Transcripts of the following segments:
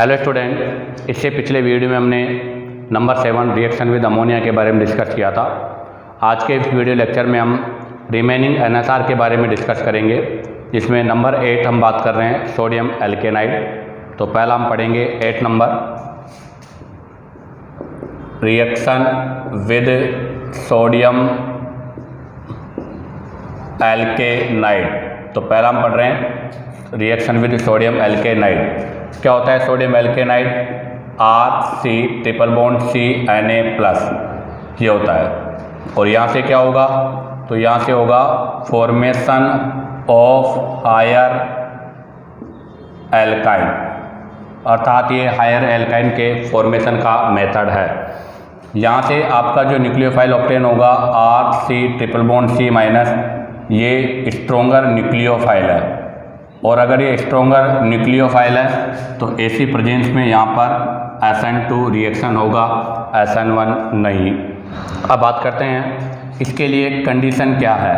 Hello student, इससे पिछले video में हमने नंबर 7 रिएक्शन विद अमोनिया के बारे में डिस्कस किया था। आज के इस वीडियो लेक्चर में हम रिमेनिंग एनएसआर के बारे में डिस्कस करेंगे, जिसमें नंबर 8 हम बात कर रहे हैं सोडियम एल्केनाइड। तो पहला हम पढ़ेंगे 8 नंबर, रिएक्शन विद सोडियम एल्केनाइड। तो पहला हम पढ़ रहे हैं रिएक्शन विद सोडियम एल्केनाइड। क्या होता है sodium alkynide? RC triple bond CNA+ ये होता है। और यहाँ से क्या होगा? तो यहाँ से होगा फॉर्मेशन ऑफ हायर एल्काइन, अर्थात ये हायर एल्काइन के फॉर्मेशन का मेथड है। यहाँ से आपका जो न्यूक्लियोफाइल ऑब्टेन होगा RC ट्रिपल बॉन्ड C-, ये स्ट्रोंगर न्यूक्लियोफाइल है। और अगर ये स्ट्रोंगर न्यूक्लियोफाइल है तो ऐसी प्रेजेंस में यहाँ पर SN2 रिएक्शन होगा, SN1 नहीं। अब बात करते हैं इसके लिए कंडीशन क्या है।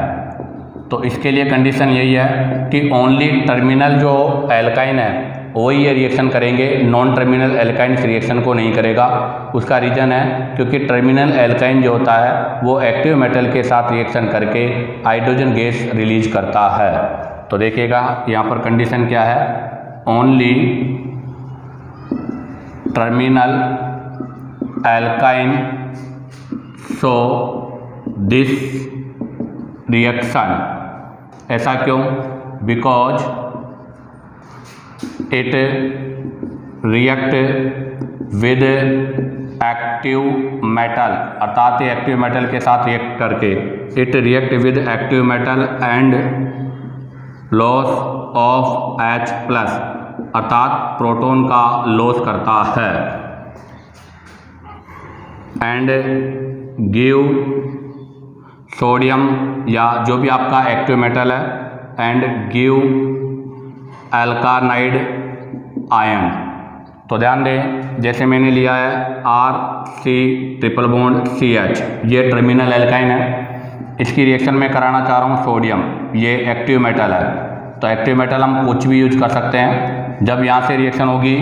तो इसके लिए कंडीशन यही है कि ओनली टर्मिनल जो एल्काइन है वही ये रिएक्शन करेंगे, नॉन टर्मिनल एल्काइन इस रिएक्शन को नहीं करेगा। उसका रीज़न है क्योंकि टर्मिनल एल्काइन जो होता है वो एक्टिव मेटल के साथ रिएक्शन करके हाइड्रोजन गैस रिलीज करता है। तो देखिएगा यहाँ पर कंडीशन क्या है, only terminal alkyne so this reaction. ऐसा क्यों? Because it react with active metal, अर्थात एक्टिव मेटल के साथ रिएक्ट करके it react with active metal and loss of H+, अर्थात प्रोटॉन का लॉस करता है, एंड गिव सोडियम या जो भी आपका एक्टिव मेटल है, एंड गिव एल्कानाइड आयन। तो ध्यान दें, जैसे मैंने लिया है RC ट्रिपल बॉन्ड CH, ये टर्मिनल एल्काइन है। इसकी रिएक्शन में कराना चाह रहा हूँ सोडियम, ये एक्टिव मेटल है। तो एक्टिव मेटल हम कुछ भी यूज कर सकते हैं। जब यहाँ से रिएक्शन होगी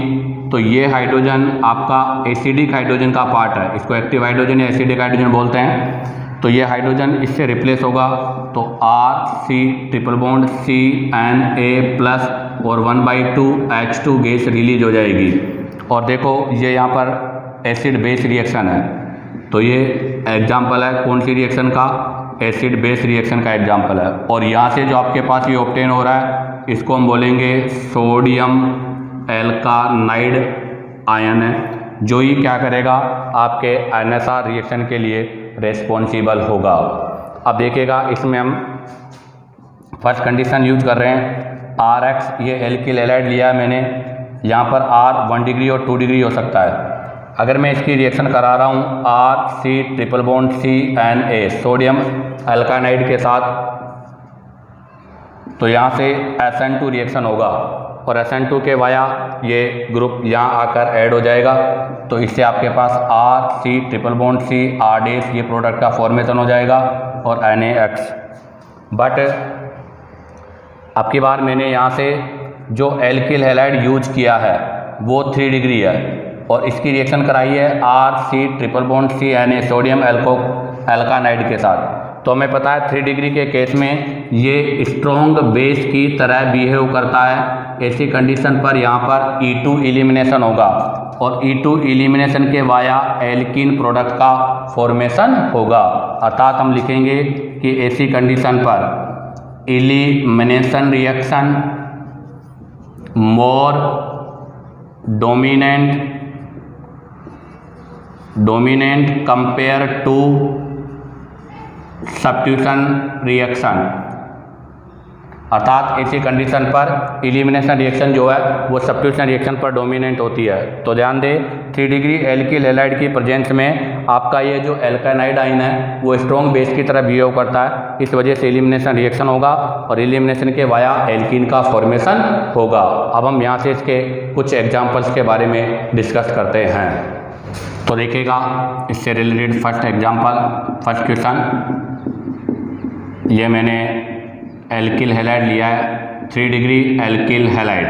तो ये हाइड्रोजन आपका एसिडिक हाइड्रोजन का पार्ट है, इसको एक्टिव हाइड्रोजन या एसिडिक हाइड्रोजन बोलते हैं। तो ये हाइड्रोजन इससे रिप्लेस होगा, तो RC ट्रिपल बॉन्ड CNA+ और 1/2 H2 गैस रिलीज हो जाएगी। और देखो ये यहाँ पर एसिड बेस रिएक्शन है, तो ये एग्जाम्पल है कौन सी रिएक्शन का? एसिड बेस रिएक्शन का एग्जाम्पल है। और यहाँ से जो आपके पास ये ऑब्टेन हो रहा है इसको हम बोलेंगे सोडियम एल्कानाइड आयन है, जो ही क्या करेगा आपके NSR रिएक्शन के लिए रेस्पॉन्सिबल होगा। अब देखिएगा इसमें हम फर्स्ट कंडीशन यूज कर रहे हैं RX, ये एल्किल हैलाइड लिया है मैंने। यहाँ पर R 1 डिग्री और 2 डिग्री हो सकता है। अगर मैं इसकी रिएक्शन करा रहा हूँ RC triple bond CNA sodium alkynide के साथ, तो यहाँ से SN2 रिएक्शन होगा और SN2 के वाया ये ग्रुप यहाँ आकर ऐड हो जाएगा। तो इससे आपके पास RC triple bond C R- ये प्रोडक्ट का फॉर्मेशन हो जाएगा और NaX। बट अब की बार मैंने यहाँ से जो एल्किल हैलाइड यूज किया है वो 3 डिग्री है और इसकी रिएक्शन कराई है RC triple bond CNA sodium alkynide के साथ। तो हमें पता है 3 डिग्री के केस में ये स्ट्रॉन्ग बेस की तरह बिहेव करता है। ऐसी कंडीशन पर यहाँ पर E2 एलिमिनेशन होगा और E2 एलिमिनेशन के वाया एल्कीन प्रोडक्ट का फॉर्मेशन होगा। अर्थात हम लिखेंगे कि ऐसी कंडीशन पर elimination reaction more dominant compare to substitution reaction. अर्थात ऐसी कंडीशन पर एलिमिनेशन रिएक्शन जो है वो सब्स्टिट्यूशन रिएक्शन पर डोमिनेंट होती है। तो ध्यान दें 3 डिग्री एल्किल हैलाइड की प्रेजेंस में आपका ये जो एल्कानाइड आयन है वो स्ट्रॉन्ग बेस की तरह बिहेव करता है, इस वजह से एलिमिनेशन रिएक्शन होगा और एलिमिनेशन के वाया एल्कीन का फॉर्मेशन होगा। अब हम यहाँ से इसके कुछ एग्जाम्पल्स के बारे में डिस्कस करते हैं। तो देखिएगा इससे related first example, first question, ये मैंने एल्किल हैलाइड लिया है 3 डिग्री एल्किल हैलाइड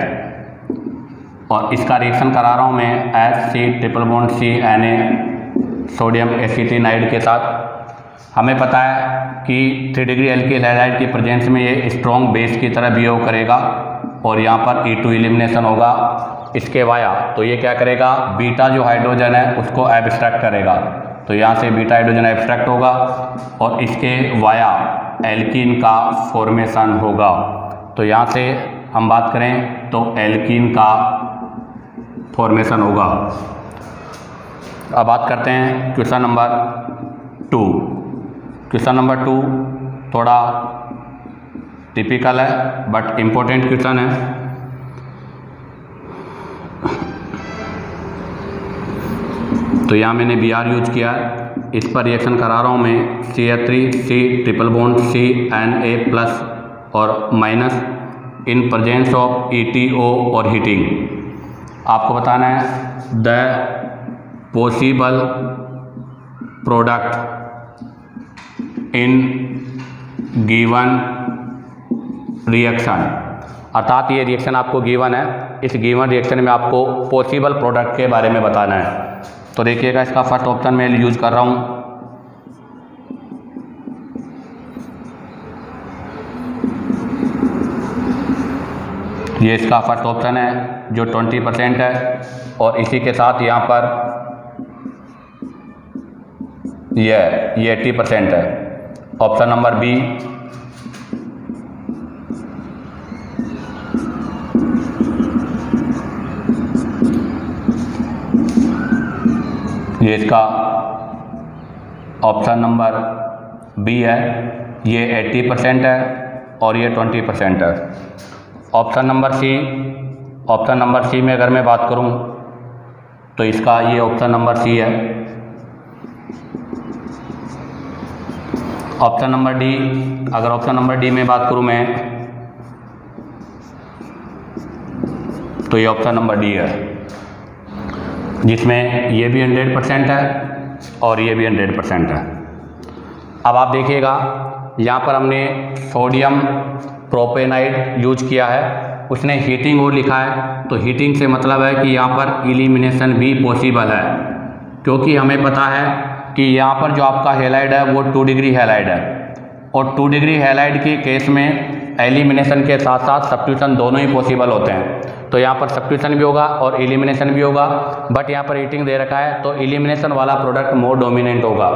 और इसका रिएक्शन करा रहा हूँ मैं HC∼C सोडियम एसिटिनाइड के साथ। हमें पता है कि 3 डिग्री एल्किल हैलाइड की प्रेजेंस में ये स्ट्रॉन्ग बेस की तरह बिहेव करेगा और यहाँ पर E2 एलिमिनेशन होगा इसके वाया। तो ये क्या करेगा, बीटा जो हाइड्रोजन है उसको एब्स्ट्रैक्ट करेगा, तो यहाँ से बीटा हाइड्रोजन एब्स्ट्रैक्ट होगा और इसके वाया एल्कीन का फॉर्मेशन होगा। तो यहाँ से हम बात करें तो एल्कीन का फॉर्मेशन होगा। अब बात करते हैं क्वेश्चन नंबर 2। क्वेश्चन नंबर 2 थोड़ा टिपिकल है बट इम्पोर्टेंट क्वेश्चन है। तो यहाँ मैंने Br यूज किया, इस पर रिएक्शन करा रहा हूँ मैं CH3C∼CNA+ और minus in presence of ETO और हीटिंग। आपको बताना है the possible product in given reaction, अर्थात ये रिएक्शन आपको गिवन है, इस गिवन रिएक्शन में आपको पॉसिबल प्रोडक्ट के बारे में बताना है। तो देखिएगा इसका फर्स्ट ऑप्शन मैं यूज कर रहा हूँ, ये इसका फर्स्ट ऑप्शन है जो 20% है और इसी के साथ यहाँ पर ये 80% है। ऑप्शन नंबर बी, ये इसका ऑप्शन नंबर बी है, ये 80% है और ये 20% है। Option number C, option number C में अगर मैं बात करूं तो इसका ये ऑप्शन नंबर सी है। ऑप्शन नंबर डी, अगर ऑप्शन नंबर डी में बात करूं मैं तो ये ऑप्शन नंबर डी है, जिसमें ये भी 100% है और ये भी 100% है। अब आप देखिएगा यहाँ पर हमने सोडियम प्रोपेनाइड यूज किया है, उसने हीटिंग और लिखा है, तो हीटिंग से मतलब है कि यहाँ पर इलिमिनेशन भी पॉसिबल है, क्योंकि हमें पता है कि यहाँ पर जो आपका हैलाइड है वो 2 डिग्री हैलाइड है और 2 डिग्री हैलाइड के केस में एलिमिनेशन के साथ साथ सब्स्टिट्यूशन दोनों ही पॉसिबल होते हैं। तो यहाँ पर सब्स्टिट्यूशन भी होगा और एलिमिनेशन भी होगा, बट यहाँ पर हीटिंग दे रखा है तो एलिमिनेशन वाला प्रोडक्ट मोर डोमिनेंट होगा।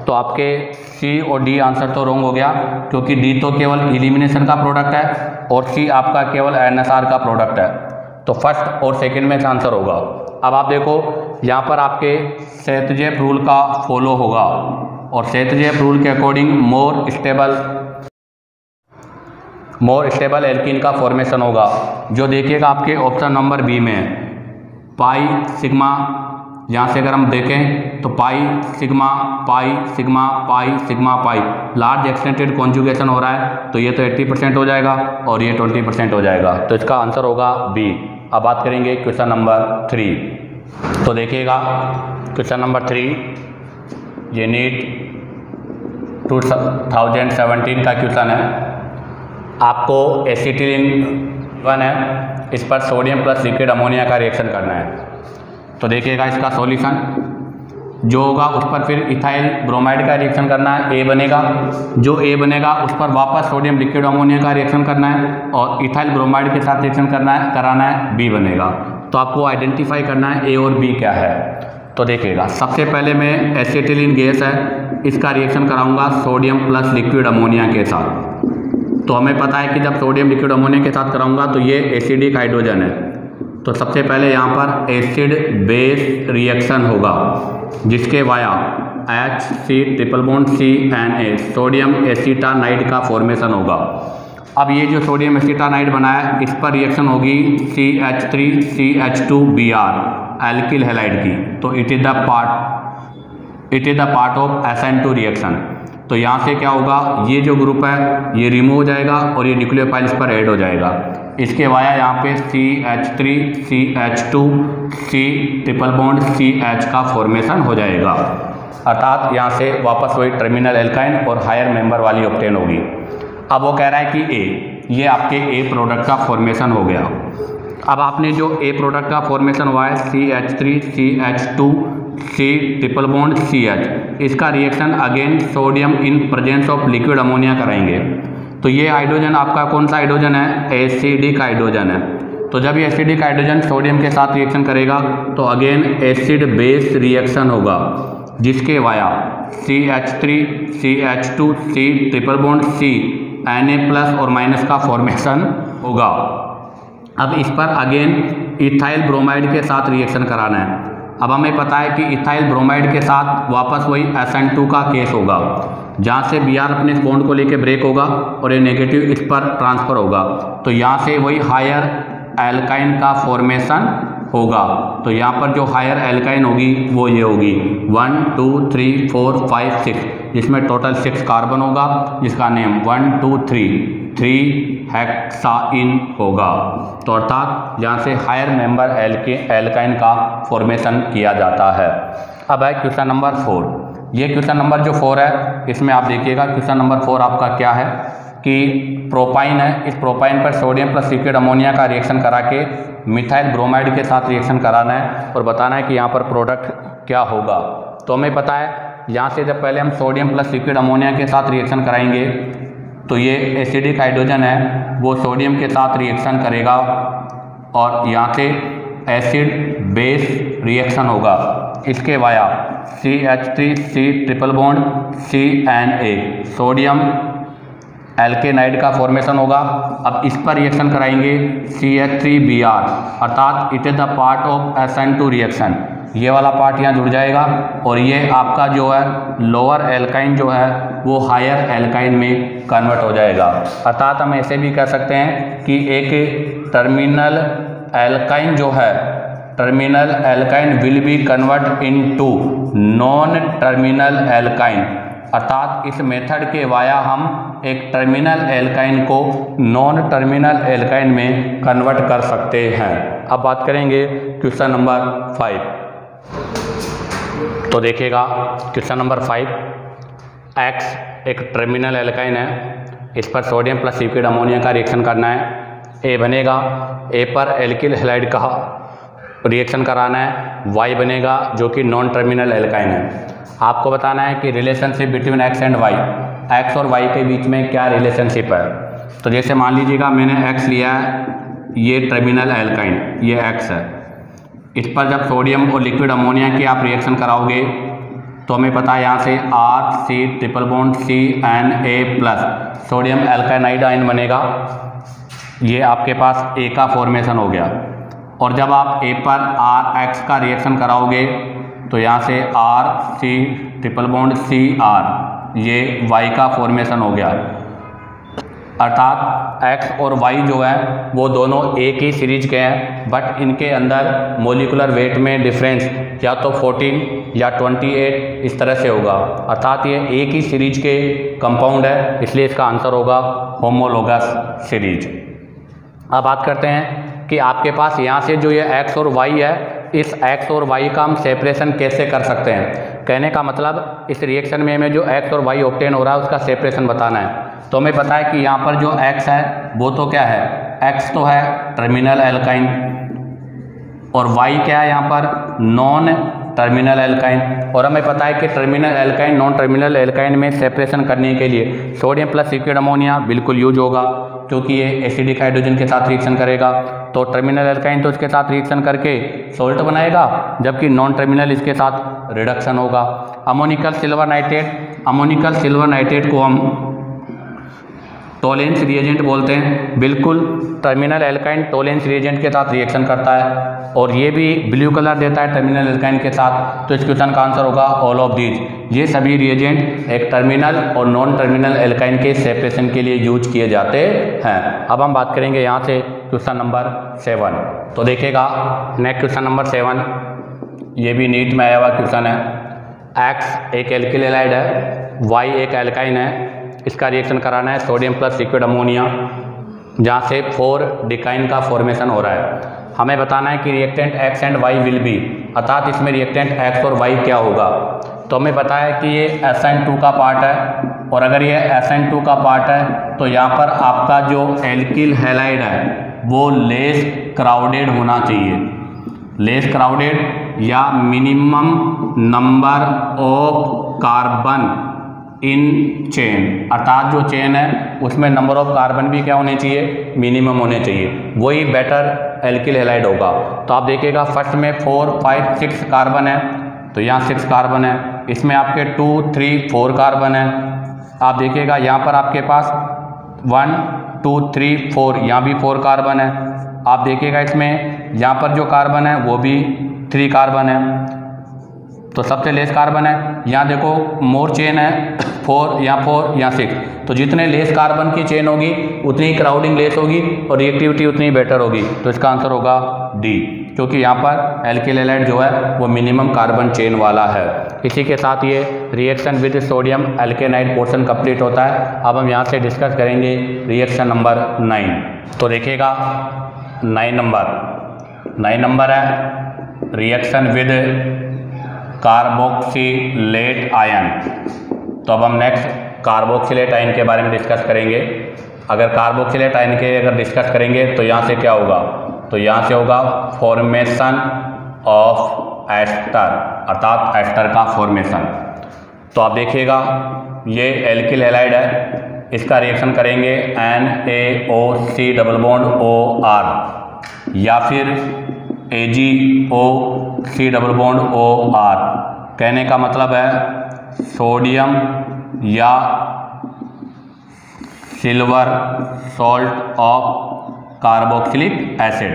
तो आपके सी और डी आंसर तो रॉन्ग हो गया, क्योंकि डी तो केवल एलिमिनेशन का प्रोडक्ट है और सी आपका केवल NSR का प्रोडक्ट है। तो फर्स्ट और सेकंड में आंसर होगा। अब आप देखो यहाँ पर आपके सेतजेफ रूल का फॉलो होगा और सेतजेफ रूल के अकॉर्डिंग मोर स्टेबल एल्कीन का फॉर्मेशन होगा, जो देखिएगा आपके ऑप्शन नंबर बी में पाई सिग्मा। यहाँ से अगर हम देखें तो pi sigma pi sigma pi sigma pi, large extended conjugation हो रहा है, तो ये तो 80% हो जाएगा और ये 20% हो जाएगा। तो इसका आंसर होगा बी। अब बात करेंगे क्वेश्चन नंबर 3। तो देखिएगा क्वेश्चन नंबर 3, ये नीट 2017 का क्वेश्चन है। आपको एसिटिलीन 1 है, इस पर सोडियम प्लस लिक्विड अमोनिया का रिएक्शन करना है। तो देखिएगा इसका सॉल्यूशन जो होगा उस पर फिर इथाइल ब्रोमाइड का रिएक्शन करना है, ए बनेगा। जो ए बनेगा उस पर वापस सोडियम लिक्विड अमोनिया का रिएक्शन करना है और इथाइल ब्रोमाइड के साथ रिएक्शन कराना है, बी बनेगा। तो आपको आइडेंटिफाई करना है ए और बी क्या है। तो देखिएगा सबसे पहले मैं एसिटिलीन गैस है, इसका रिएक्शन कराऊंगा सोडियम प्लस लिक्विड अमोनिया के साथ। तो हमें पता है कि जब सोडियम लिक्विड अमोनिया के साथ कराऊंगा तो ये एसिडिक हाइड्रोजन है, तो सबसे पहले यहाँ पर एसिड बेस रिएक्शन होगा, जिसके वाया HC∼CNA सोडियम एसिटानाइड का फॉर्मेशन होगा। अब ये जो सोडियम एसिटानाइड बना है इस पर रिएक्शन होगी CH3CH2Br एल्किल हैलाइड की। तो it is the part of SN2 reaction. तो यहाँ से क्या होगा, ये जो ग्रुप है ये रिमूव हो जाएगा और ये न्यूक्लियोफाइल इस पर ऐड हो जाएगा। इसके वाया यहाँ पे CH3CH2C∼CH का फॉर्मेशन हो जाएगा, अर्थात यहाँ से वापस वही टर्मिनल एल्काइन और हायर मेंबर वाली ऑक्टेन होगी। अब वो कह रहा है कि ए, ये आपके ए प्रोडक्ट का फॉर्मेशन हो गया। अब आपने जो ए प्रोडक्ट का फॉर्मेशन हुआ है CH3 CH2 C triple bond CH, इसका reaction again sodium in presence of liquid ammonia कराएंगे। तो ये हाइड्रोजन आपका कौन सा हाइड्रोजन है? एसिडिक हाइड्रोजन है। तो जब ये एसिडिक हाइड्रोजन सोडियम के साथ रिएक्शन करेगा तो अगेन एसिड बेस रिएक्शन होगा, जिसके via CH3 CH2 C triple bond C Na+ और माइनस का फॉर्मेशन होगा। अब इस पर अगेन इथाइल ब्रोमाइड के साथ रिएक्शन कराना है। अब हमें पता है कि इथाइल ब्रोमाइड के साथ वापस वही SN2 का केस होगा, जहाँ से Br अपने बॉन्ड को लेके ब्रेक होगा और ये नेगेटिव इस पर ट्रांसफ़र होगा। तो यहाँ से वही हायर एल्काइन का फॉर्मेशन होगा। तो यहाँ पर जो हायर एल्काइन होगी वो ये होगी 1 2 3 4 5 6, जिसमें टोटल 6 कार्बन होगा, जिसका नेम 1 2 3 हेक्साइन होगा। तो अर्थात यहाँ से हायर मेंबर एल्काइन का फॉर्मेशन किया जाता है। अब है क्वेश्चन नंबर 4। ये क्वेश्चन नंबर जो 4 है, इसमें आप देखिएगा क्वेश्चन नंबर 4 आपका क्या है कि प्रोपाइन है, इस प्रोपाइन पर सोडियम प्लस लिक्विड अमोनिया का रिएक्शन करा के मिथाइल ब्रोमाइड के साथ रिएक्शन कराना है और बताना है कि यहाँ पर प्रोडक्ट क्या होगा। तो हमें पता है यहाँ से जब पहले हम सोडियम प्लस लिक्विड अमोनिया के साथ रिएक्शन कराएंगे तो ये एसिडिक हाइड्रोजन है वो सोडियम के साथ रिएक्शन करेगा और यहाँ से एसिड बेस रिएक्शन होगा। इसके via CH3 C triple bond CNA sodium alkynide का फॉर्मेशन होगा। अब इस पर रिएक्शन कराएंगे CH3Br, अर्थात it is the part of SN2 reaction. ये वाला पार्ट यहाँ जुड़ जाएगा और ये आपका जो है लोअर एल्काइन जो है वो हायर एल्काइन में कन्वर्ट हो जाएगा। अर्थात हम ऐसे भी कह सकते हैं कि एक टर्मिनल एल्काइन जो है, terminal alkyne will be convert into non terminal alkyne. अर्थात इस मेथड के वाया हम एक टर्मिनल एल्काइन को नॉन टर्मिनल एल्काइन में कन्वर्ट कर सकते हैं। अब बात करेंगे क्वेश्चन नंबर 5। तो देखिएगा क्वेश्चन नंबर 5, X एक टर्मिनल एल्काइन है, इस पर सोडियम प्लस लिक्विड अमोनिया का रिएक्शन करना है। A बनेगा, A पर एल्किल हैलाइड का रिएक्शन कराना है। Y बनेगा जो कि नॉन टर्मिनल एल्काइन है। आपको बताना है कि relationship between X and Y, X और Y के बीच में क्या रिलेशनशिप है। तो जैसे मान लीजिएगा मैंने X लिया है, ये टर्मिनल एल्काइन, ये X है। इस पर जब सोडियम और लिक्विड अमोनिया की आप रिएक्शन कराओगे तो हमें पता है यहाँ से RC triple bond CNA+ sodium alkynide ion बनेगा। ये आपके पास A का फॉर्मेशन हो गया। और जब आप A पर RX का रिएक्शन कराओगे तो यहाँ से RC ट्रिपल बॉन्ड CR, ये Y का फॉर्मेशन हो गया। अर्थात X और Y जो है वो दोनों एक ही सीरीज के हैं, बट इनके अंदर मोलिकुलर वेट में डिफरेंस या तो 14 या 28 इस तरह से होगा। अर्थात ये एक ही सीरीज के कंपाउंड है, इसलिए इसका आंसर होगा होमोलोगस सीरीज। अब बात करते हैं कि आपके पास यहाँ से जो ये X और Y है, इस X और Y का हम सेपरेशन कैसे कर सकते हैं। कहने का मतलब इस रिएक्शन में हमें जो X और Y ऑब्टेन हो रहा है उसका सेपरेशन बताना है। तो हमें पता है कि यहाँ पर जो X है वो तो क्या है, X तो है टर्मिनल एल्काइन और Y क्या है यहाँ पर, नॉन टर्मिनल एल्काइन। और हमें पता है कि terminal alkyne non terminal alkyne में सेपरेशन करने के लिए सोडियम प्लस लिक्विड अमोनिया बिल्कुल यूज होगा, क्योंकि ये एसिडिक हाइड्रोजन के साथ रिएक्शन करेगा। तो टर्मिनल एल्काइन तो इसके साथ रिएक्शन करके सोल्ट बनाएगा, जबकि नॉन टर्मिनल इसके साथ रिडक्शन होगा। Ammoniacal silver nitrate, ammoniacal silver nitrate को हम टोलेंस रिएजेंट बोलते हैं। बिल्कुल टर्मिनल एल्काइन टोलेंस रिएजेंट के साथ रिएक्शन करता है और ये भी ब्लू कलर देता है टर्मिनल एल्काइन के साथ। तो इस क्वेश्चन का आंसर होगा ऑल ऑफ दीज। ये सभी रिएजेंट एक टर्मिनल और नॉन टर्मिनल एल्काइन के सेपरेशन के लिए यूज किए जाते हैं। अब हम बात करेंगे यहाँ से क्वेश्चन नंबर 7। तो देखिएगा नेक्स्ट क्वेश्चन नंबर 7, ये भी नीट में आया हुआ क्वेश्चन है। X एक एल्किल हैलाइड है, Y एक एल्काइन है, इसका रिएक्शन कराना है सोडियम प्लस लिक्विड अमोनिया, जहाँ से 4 डिकाइन का फॉर्मेशन हो रहा है। हमें बताना है कि reactant X and Y will be, अर्थात इसमें रिएक्टेंट X और Y क्या होगा। तो हमें पता है कि ये SN2 का पार्ट है और अगर ये SN2 का पार्ट है तो यहाँ पर आपका जो एल्किल हैलाइड है वो लेस क्राउडेड होना चाहिए, लेस क्राउडेड या minimum number of carbon in chain, अर्थात जो चेन है उसमें नंबर ऑफ कार्बन भी क्या होने चाहिए, मिनिमम होने चाहिए, वही बेटर एल्किल हैलाइड होगा। तो आप देखिएगा फर्स्ट में 4, 5, 6 कार्बन है, तो यहाँ 6 कार्बन है, इसमें आपके 2, 3, 4 कार्बन है। आप देखिएगा यहाँ पर आपके पास 1, 2, 3, 4, यहाँ भी 4 कार्बन है। आप देखिएगा इसमें यहाँ पर जो कार्बन है वो भी 3 कार्बन है, तो सबसे लेस कार्बन है। यहाँ देखो मोर चेन है, 4, यहाँ 4, यहाँ 6, तो जितने लेस कार्बन की चेन होगी उतनी क्राउडिंग लेस होगी और रिएक्टिविटी उतनी बेटर होगी। तो इसका आंसर होगा डी, क्योंकि यहाँ पर एल्किल हैलाइड जो है वो मिनिमम कार्बन चेन वाला है। इसी के साथ ये reaction with sodium alkynide portion complete होता है। अब हम यहाँ से डिस्कस करेंगे रिएक्शन नंबर 9। तो देखिएगा 9 नंबर है रिएक्शन विद कार्बोक्सिलेट आयन। तो अब हम नेक्स्ट कार्बोक्सिलेट आयन के बारे में डिस्कस करेंगे। अगर कार्बोक्सिलेट आयन के अगर डिस्कस करेंगे तो यहाँ से क्या होगा, तो यहाँ से होगा फॉर्मेशन ऑफ एस्टर, अर्थात एस्टर का फॉर्मेशन। तो आप देखिएगा ये एल्किल हैलाइड है, इसका रिएक्शन करेंगे NaOC डबल बॉन्ड OR या फिर AgOC डबल बॉन्ड OR। कहने का मतलब है सोडियम या silver salt of carboxylic acid,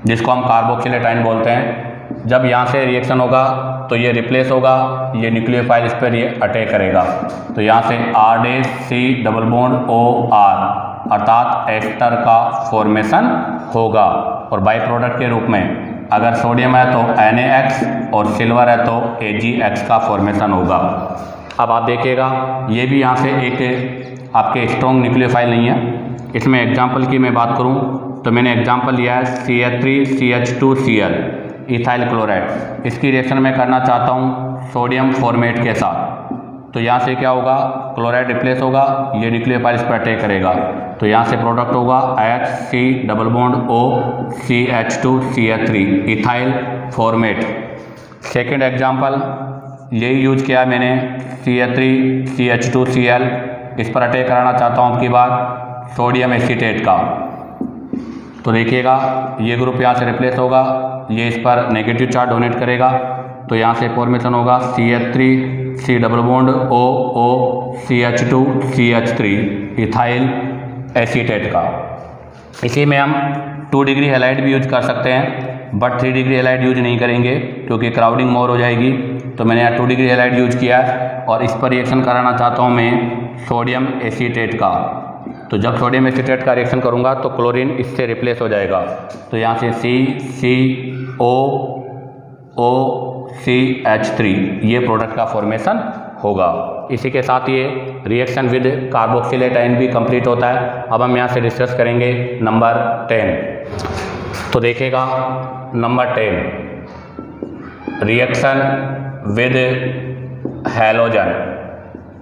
जिसको हम कार्बोक्सिलेट आयन बोलते हैं। जब यहाँ से रिएक्शन होगा तो ये रिप्लेस होगा, ये न्यूक्लियोफाइल इस पर ये अटैक करेगा, तो यहाँ से RaC डबल बॉन्ड OR अर्थात एस्टर का फॉर्मेशन होगा। और बाई प्रोडक्ट के रूप में अगर सोडियम है तो NaX और सिल्वर है तो AgX का फॉर्मेशन होगा। अब आप देखिएगा ये भी यहाँ से एक आपके स्ट्रॉन्ग न्यूक्लियोफाइल नहीं है। इसमें एग्जाम्पल की मैं बात करूँ तो मैंने एग्जाम्पल लिया है CH3CH2Cl इथाइल क्लोराइड। इसकी रिएक्शन मैं करना चाहता हूँ सोडियम फॉर्मेट के साथ, तो यहाँ से क्या होगा, क्लोराइड रिप्लेस होगा, ये न्यूक्लियोफाइल इस पर अटैक करेगा, तो यहाँ से प्रोडक्ट होगा HC double bond O CH2CH3 ethyl format. Second example यही यूज किया मैंने CH3CH2Cl, इस पर अटैक कराना चाहता हूँ आपकी बार सोडियम एसीटेट का। तो देखिएगा ये ग्रुप यहाँ से रिप्लेस होगा, ये इस पर नेगेटिव चार्ज डोनेट करेगा, तो यहाँ से फॉर्मेशन होगा CH3C double bond OO CH2CH3 ethyl acetate का। इसी में हम 2 डिग्री हैलाइड भी यूज कर सकते हैं, बट 3 डिग्री हैलाइड यूज नहीं करेंगे क्योंकि क्राउडिंग मोर हो जाएगी। तो मैंने यहाँ 2 डिग्री हैलाइड यूज किया है और इस पर रिएक्शन कराना चाहता हूँ मैं सोडियम एसीटेट का। तो जब सोडियम एसीटेट का रिएक्शन करूँगा तो क्लोरीन इससे रिप्लेस हो जाएगा, तो यहाँ से CCOOCH3 ये प्रोडक्ट का फॉर्मेशन होगा। इसी के साथ ये रिएक्शन विद कार्बोक्सिलेट आयन भी कंप्लीट होता है। अब हम यहाँ से डिस्कस करेंगे नंबर 10। तो देखिएगा नंबर 10 रिएक्शन विद हैलोजन।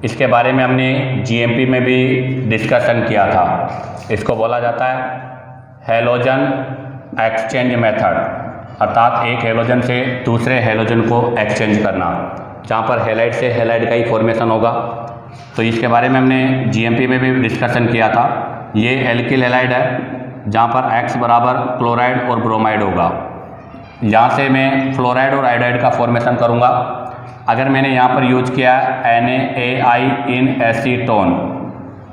इसके बारे में हमने GMP में भी डिस्कशन किया था। इसको बोला जाता है हैलोजन एक्सचेंज मेथड, अर्थात एक हैलोजन से दूसरे हैलोजन को एक्सचेंज करना, जहाँ पर हैलाइड से हैलाइड का ही फॉर्मेशन होगा। तो इसके बारे में हमने GMP में भी डिस्कशन किया था। ये एल्किल हैलाइड है जहाँ पर X बराबर क्लोराइड और ब्रोमाइड होगा। यहाँ से मैं फ्लोराइड और आयोडाइड का फॉर्मेशन करूँगा। अगर मैंने यहाँ पर यूज किया NaAI इन एसीटोन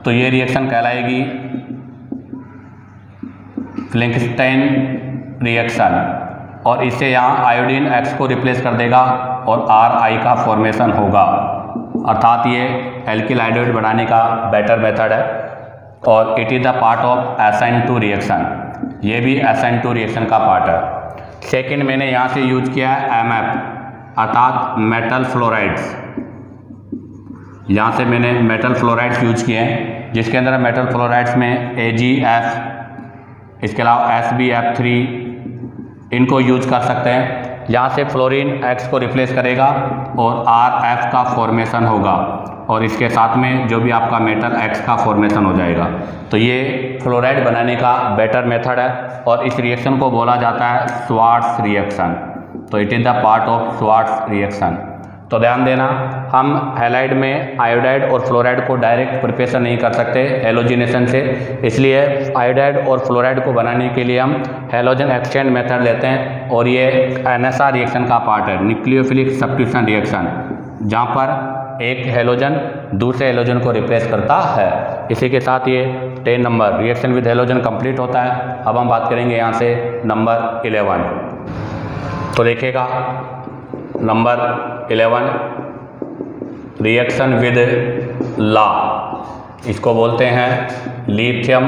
तो ये रिएक्शन कहलाएगी फ्लैंकस्टाइन रिएक्शन, और इससे यहाँ आयोडीन X को रिप्लेस कर देगा और RI का फॉर्मेशन होगा, अर्थात ये एल्किल आयोडाइड बनाने का बेटर मेथड है और it is the part of SN2 reaction. ये भी SN2 रिएक्शन का पार्ट है। सेकंड मैंने यहाँ से यूज किया है MF अर्थात मेटल फ्लोराइड्स। यहाँ से मैंने मेटल फ्लोराइड्स यूज किए हैं, जिसके अंदर मेटल फ्लोराइड्स में AgF, इसके अलावा SbF3 इनको यूज कर सकते हैं। यहाँ से फ्लोरीन X को रिप्लेस करेगा और RF का फॉर्मेशन होगा, और इसके साथ में जो भी आपका मेटल X का फॉर्मेशन हो जाएगा। तो ये फ्लोराइड बनाने का बेटर मेथड है और इस रिएक्शन को बोला जाता है स्वार्ट्स रिएक्शन। तो it is the part of Swarts reaction. तो ध्यान देना, हम हैलाइड में आयोडाइड और फ्लोराइड को डायरेक्ट प्रिपरेशन नहीं कर सकते हैलोजिनेशन से, इसलिए आयोडाइड और फ्लोराइड को बनाने के लिए हम हैलोजन एक्सचेंज मेथड लेते हैं और ये NSR रिएक्शन का पार्ट है, न्यूक्लियोफिलिक सब्स्टिट्यूशन रिएक्शन, जहाँ पर एक हैलोजन दूसरे हैलोजन को रिप्लेस करता है। इसी के साथ ये 10 number reaction with halogen complete होता है। अब हम बात करेंगे यहाँ से नंबर 11। तो देखिएगा नंबर 11 रिएक्शन विद ला, इसको बोलते हैं लिथियम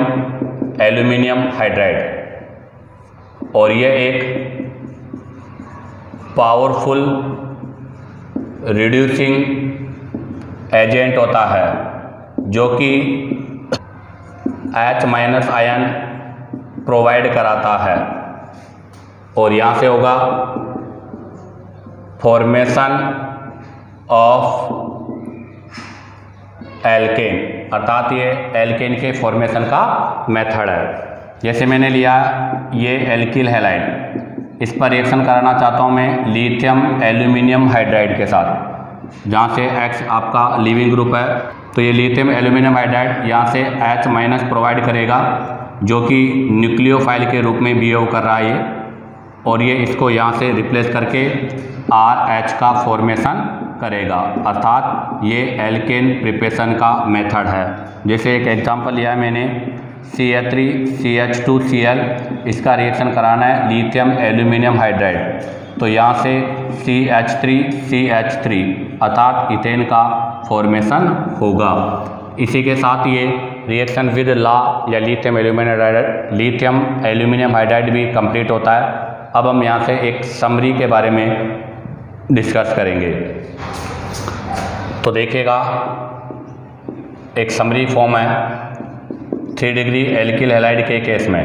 एल्यूमिनियम हाइड्राइड, और ये एक पावरफुल रिड्यूसिंग एजेंट होता है जो कि H- आयन प्रोवाइड कराता है, और यहाँ से होगा फॉर्मेशन ऑफ एल्केन, अर्थात ये एल्केन के फॉर्मेशन का मेथड है। जैसे मैंने लिया ये एल्किल हैलाइड, इस पर रिएक्शन कराना चाहता हूँ मैं लिथियम एल्यूमिनियम हाइड्राइड के साथ, जहाँ से X आपका लीविंग ग्रुप है। तो ये लिथियम एल्यूमिनियम हाइड्राइड यहाँ से H- प्रोवाइड करेगा जो कि न्यूक्लियोफाइल के रूप में बिहेव कर रहा है ये, और ये इसको यहाँ से रिप्लेस करके RH का फॉर्मेशन करेगा, अर्थात ये एल्केन प्रिपरेशन का मेथड है। जैसे एक एग्जांपल लिया है मैंने CH3CH2Cl, इसका रिएक्शन कराना है लिथियम एल्यूमिनियम हाइड्राइड, तो यहाँ से CH3CH3 अर्थात इथेन का फॉर्मेशन होगा। इसी के साथ ये रिएक्शन विद ला या लिथियम एल्यूमिनियम हाइड्राइड भी कंप्लीट होता है। अब हम यहाँ से एक समरी के बारे में डिस्कस करेंगे। तो देखिएगा एक समरी फॉर्म है 3 डिग्री एल्किल हैलाइड के केस में।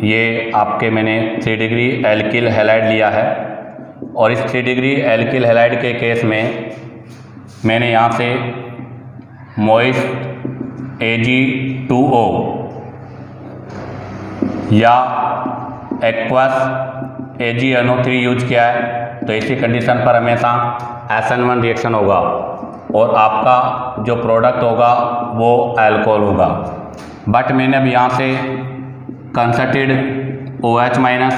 ये आपके मैंने 3 डिग्री एल्किल हैलाइड लिया है, और इस 3 डिग्री एल्किल हैलाइड के केस में मैंने यहाँ से मोइस्ट Ag2O या एक्वस AgNO3 यूज किया है। तो इसी कंडीशन पर हमेशा SN1 रिएक्शन होगा और आपका जो प्रोडक्ट होगा वो अल्कोहल होगा। बट मैंने अब यहाँ से कंसर्टेड OH माइनस,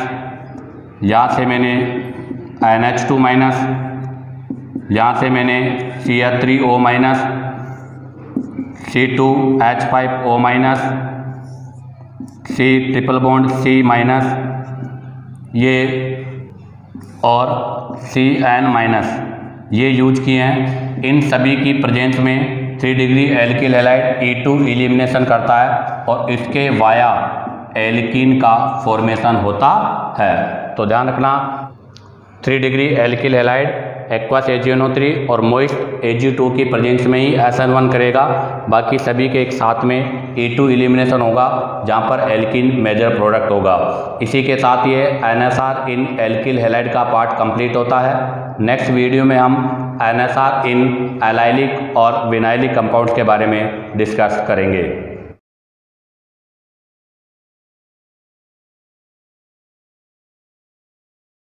यहाँ से मैंने NH2 माइनस, यहाँ से मैंने CH3O minus, C2H5O minus, C triple bond C minus, ये और CN माइनस ये यूज किए हैं। इन सभी की प्रेजेंस में 3 degree alkyl halide E2 elimination करता है और इसके वाया एल्कीन का फॉर्मेशन होता है। तो ध्यान रखना 3 degree alkyl halide aqueous AgNO3 और मोइस्ट Ag2 की प्रेजेंस में ही SN1 करेगा, बाकी सभी के एक साथ में E2 एलिमिनेशन होगा जहां पर एल्कीन मेजर प्रोडक्ट होगा। इसी के साथ ये NSR इन एल्किल हैलाइड का पार्ट कंप्लीट होता है। नेक्स्ट वीडियो में हम NSR इन एलाइलिक और विनाइलिक कंपाउंड्स के बारे में डिस्कस करेंगे।